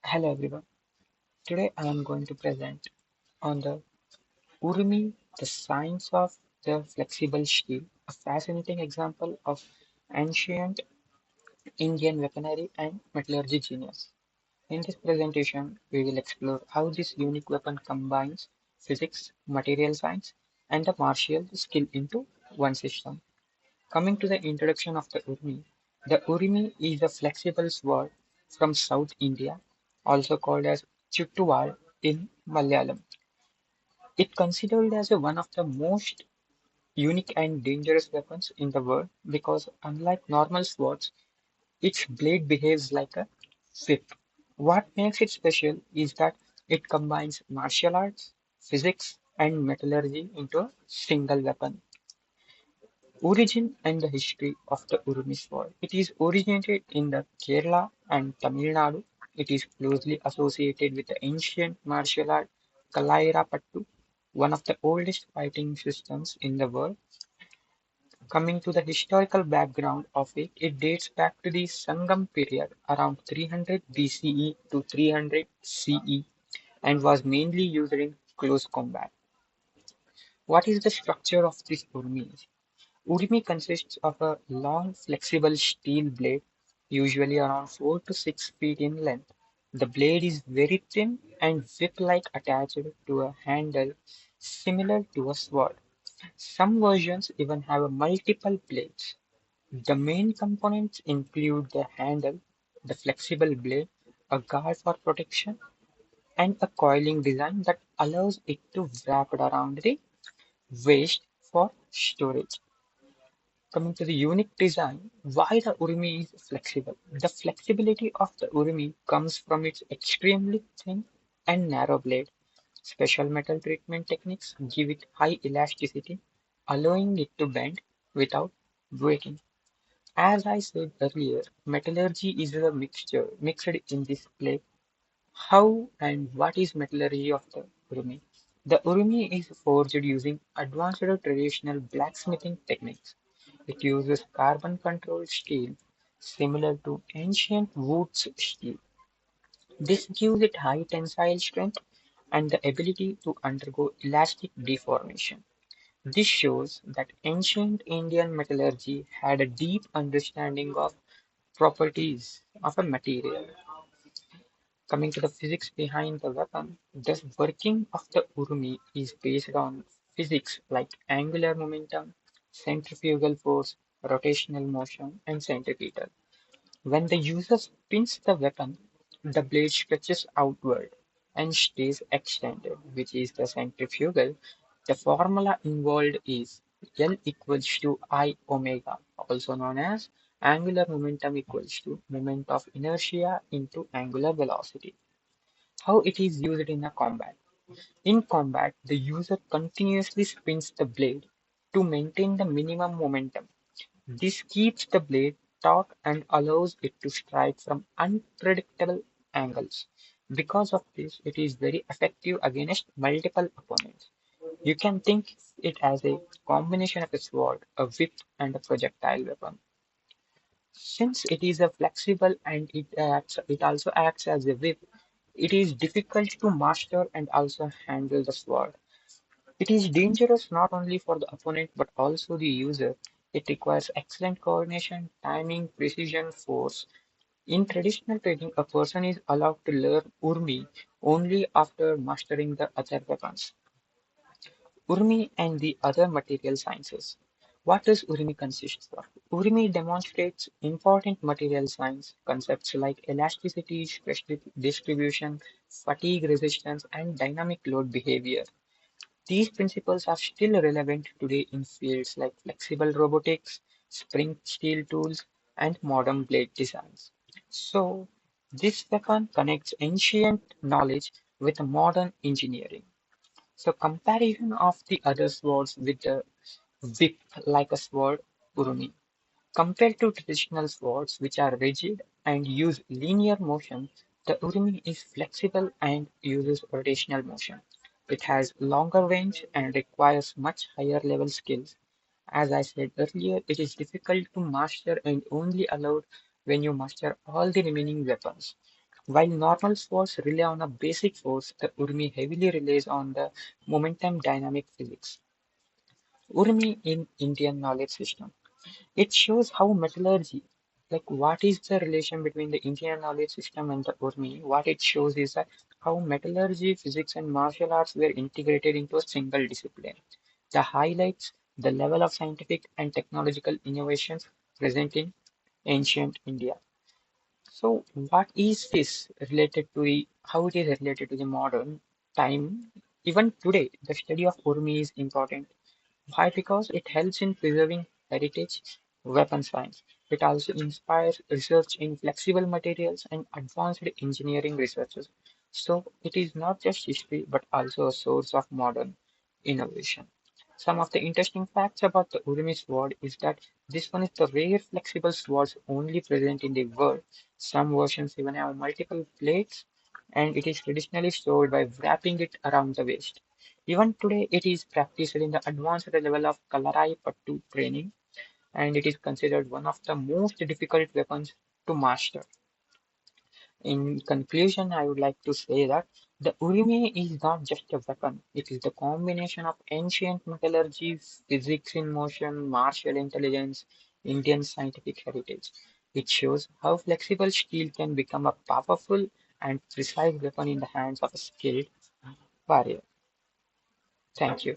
Hello everyone. Today I am going to present on the Urumi, the science of the flexible steel, a fascinating example of ancient Indian weaponry and metallurgy genius. In this presentation, we will explore how this unique weapon combines physics, material science, and the martial skill into one system. Coming to the introduction of the Urumi is a flexible sword from South India, also called as Chittuwal in Malayalam. It considered as one of the most unique and dangerous weapons in the world because unlike normal swords, its blade behaves like a whip. What makes it special is that it combines martial arts, physics, and metallurgy into a single weapon. Origin and the history of the Urumi sword. It is originated in the Kerala and Tamil Nadu. It is closely associated with the ancient martial art Kalaripayattu, one of the oldest fighting systems in the world. Coming to the historical background of it, it dates back to the Sangam period around 300 BCE to 300 CE and was mainly used in close combat. What is the structure of this Urmi? Urumi consists of a long, flexible steel blade, usually around 4 to 6 feet in length. The blade is very thin and whip-like attached to a handle similar to a sword. Some versions even have multiple blades. The main components include the handle, the flexible blade, a guard for protection, and a coiling design that allows it to wrap it around the waist for storage. Coming to the unique design, why the Urumi is flexible. The flexibility of the Urumi comes from its extremely thin and narrow blade. Special metal treatment techniques give it high elasticity, allowing it to bend without breaking. As I said earlier, metallurgy is a mixed in this play. How and what is metallurgy of the Urumi? The Urumi is forged using advanced traditional blacksmithing techniques. It uses carbon-controlled steel similar to ancient wood's steel. This gives it high tensile strength and the ability to undergo elastic deformation. This shows that ancient Indian metallurgy had a deep understanding of properties of a material. Coming to the physics behind the weapon, the working of the Urumi is based on physics like angular momentum, centrifugal force, rotational motion, and centripetal. When the user spins the weapon, the blade stretches outward and stays extended, which is the centrifugal. The formula involved is L equals to I omega, also known as angular momentum equals to moment of inertia into angular velocity. How it is used in a combat. In combat, the user continuously spins the blade to maintain the minimum momentum. This keeps the blade taut and allows it to strike from unpredictable angles. Because of this, it is very effective against multiple opponents. You can think it as a combination of a sword, a whip, and a projectile weapon. Since it is a flexible and it also acts as a whip, it is difficult to master and also handle the sword. It is dangerous not only for the opponent but also the user. It requires excellent coordination, timing, precision, force. In traditional training, a person is allowed to learn Urmi only after mastering the other weapons. Urmi and the other material sciences. What does Urmi consist of? Urmi demonstrates important material science concepts like elasticity, stress distribution, fatigue resistance, and dynamic load behavior. These principles are still relevant today in fields like flexible robotics, spring steel tools, and modern blade designs. So, this weapon connects ancient knowledge with modern engineering. So, comparison of the other swords with the whip like a sword, Urumi. Compared to traditional swords, which are rigid and use linear motion, the Urumi is flexible and uses rotational motion. It has longer range and requires much higher level skills. As I said earlier, it is difficult to master and only allowed when you master all the remaining weapons. While normal swords rely on a basic force, the Urmi heavily relies on the momentum dynamic physics. Urmi in Indian knowledge system. It shows how metallurgy, like what is the relation between the Indian knowledge system and the Urmi? What it shows is that how metallurgy, physics, and martial arts were integrated into a single discipline. The highlights the level of scientific and technological innovations present in ancient India. So, what is this related to how it is related to the modern time? Even today, the study of Urmi is important. Why? Because it helps in preserving heritage, weapon science. It also inspires research in flexible materials and advanced engineering researches. So it is not just history but also a source of modern innovation. Some of the interesting facts about the Urumi sword is that this one is the rare flexible swords only present in the world. Some versions even have multiple plates, and it is traditionally sold by wrapping it around the waist. Even today, it is practiced in the advanced level of Kalaripayattu training, and it is considered one of the most difficult weapons to master. In conclusion, I would like to say that the Urimi is not just a weapon, it is the combination of ancient metallurgy, physics in motion, martial intelligence, Indian scientific heritage. It shows how flexible steel can become a powerful and precise weapon in the hands of a skilled warrior. Thank you.